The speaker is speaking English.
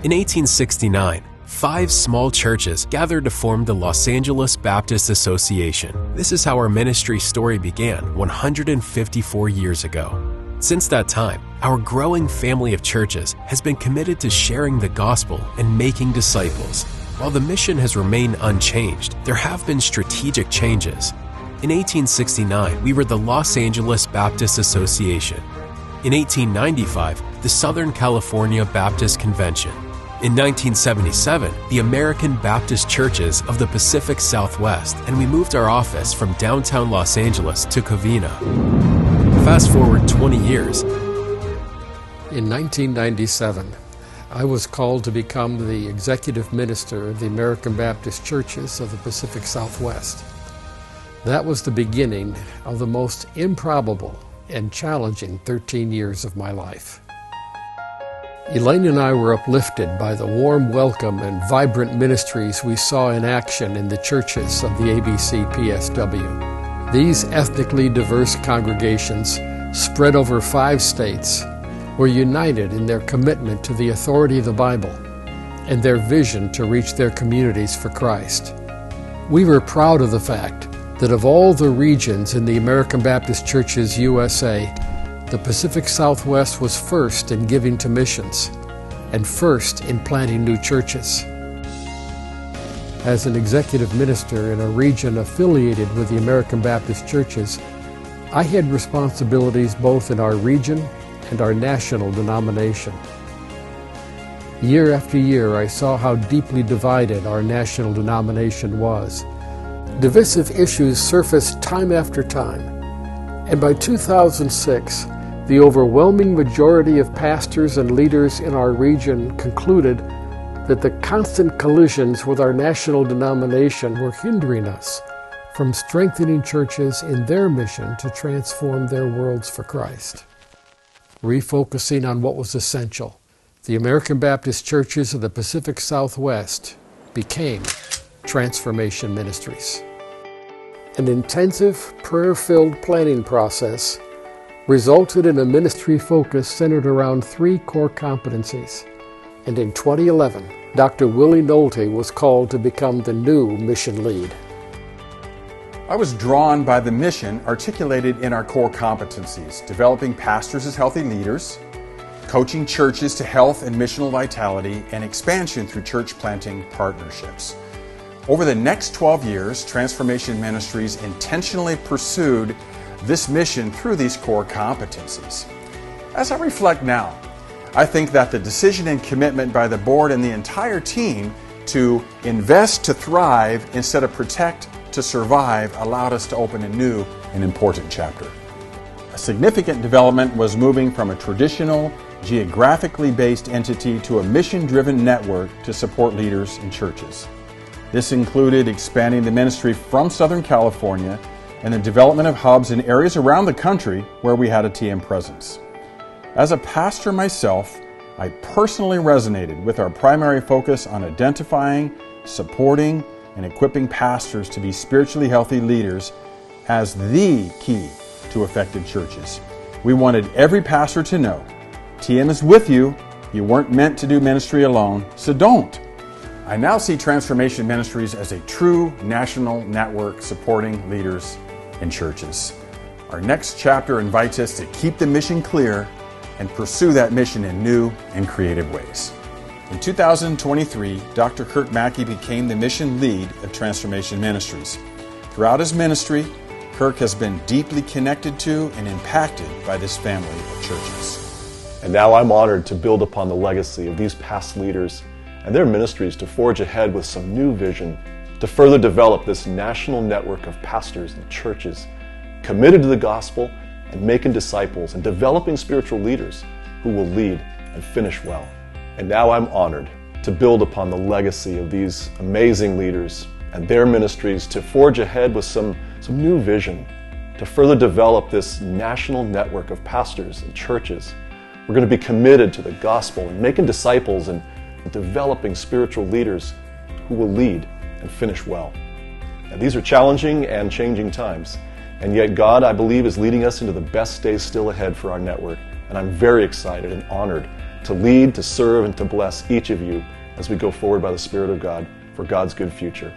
In 1869, 5 small churches gathered to form the Los Angeles Baptist Association. This is how our ministry story began 154 years ago. Since that time, our growing family of churches has been committed to sharing the gospel and making disciples. While the mission has remained unchanged, there have been strategic changes. In 1869, we were the Los Angeles Baptist Association. In 1895, the Southern California Baptist Convention. In 1977, the American Baptist Churches of the Pacific Southwest, and we moved our office from downtown Los Angeles to Covina. Fast forward 20 years. In 1997, I was called to become the executive minister of the American Baptist Churches of the Pacific Southwest. That was the beginning of the most improbable and challenging 13 years of my life. Elaine and I were uplifted by the warm welcome and vibrant ministries we saw in action in the churches of the ABC PSW. These ethnically diverse congregations, spread over 5 states, were united in their commitment to the authority of the Bible and their vision to reach their communities for Christ. We were proud of the fact that of all the regions in the American Baptist Churches USA, the Pacific Southwest was first in giving to missions and first in planting new churches. As an executive minister in a region affiliated with the American Baptist Churches, I had responsibilities both in our region and our national denomination. Year after year, I saw how deeply divided our national denomination was. Divisive issues surfaced time after time, and by 2006, the overwhelming majority of pastors and leaders in our region concluded that the constant collisions with our national denomination were hindering us from strengthening churches in their mission to transform their worlds for Christ. Refocusing on what was essential, the American Baptist Churches of the Pacific Southwest became Transformation Ministries. An intensive, prayer-filled planning process resulted in a ministry focus centered around 3 core competencies. And in 2011, Dr. Willie Nolte was called to become the new mission lead. I was drawn by the mission articulated in our core competencies: developing pastors as healthy leaders, coaching churches to health and missional vitality, and expansion through church planting partnerships. Over the next 12 years, Transformation Ministries intentionally pursued this mission through these core competencies. As I reflect now, I think that the decision and commitment by the board and the entire team to invest to thrive instead of protect to survive allowed us to open a new and important chapter. A significant development was moving from a traditional, geographically based entity to a mission-driven network to support leaders in churches. This included expanding the ministry from Southern California and the development of hubs in areas around the country where we had a TM presence. As a pastor myself, I personally resonated with our primary focus on identifying, supporting, and equipping pastors to be spiritually healthy leaders as the key to effective churches. We wanted every pastor to know, TM is with you. You weren't meant to do ministry alone, so don't. I now see Transformation Ministries as a true national network supporting leaders in churches. Our next chapter invites us to keep the mission clear and pursue that mission in new and creative ways. In 2023, Dr. Kirk Mackey became the mission lead of Transformation Ministries. Throughout his ministry, Kirk has been deeply connected to and impacted by this family of churches. And now I'm honored to build upon the legacy of these past leaders and their ministries to forge ahead with some new vision to further develop this national network of pastors and churches committed to the gospel and making disciples and developing spiritual leaders who will lead and finish well. And now I'm honored to build upon the legacy of these amazing leaders and their ministries to forge ahead with some new vision to further develop this national network of pastors and churches. We're going to be committed to the gospel and making disciples and developing spiritual leaders who will lead and finish well. Now, these are challenging and changing times, and yet God, I believe, is leading us into the best days still ahead for our network, and I'm very excited and honored to lead, to serve, and to bless each of you as we go forward by the Spirit of God for God's good future.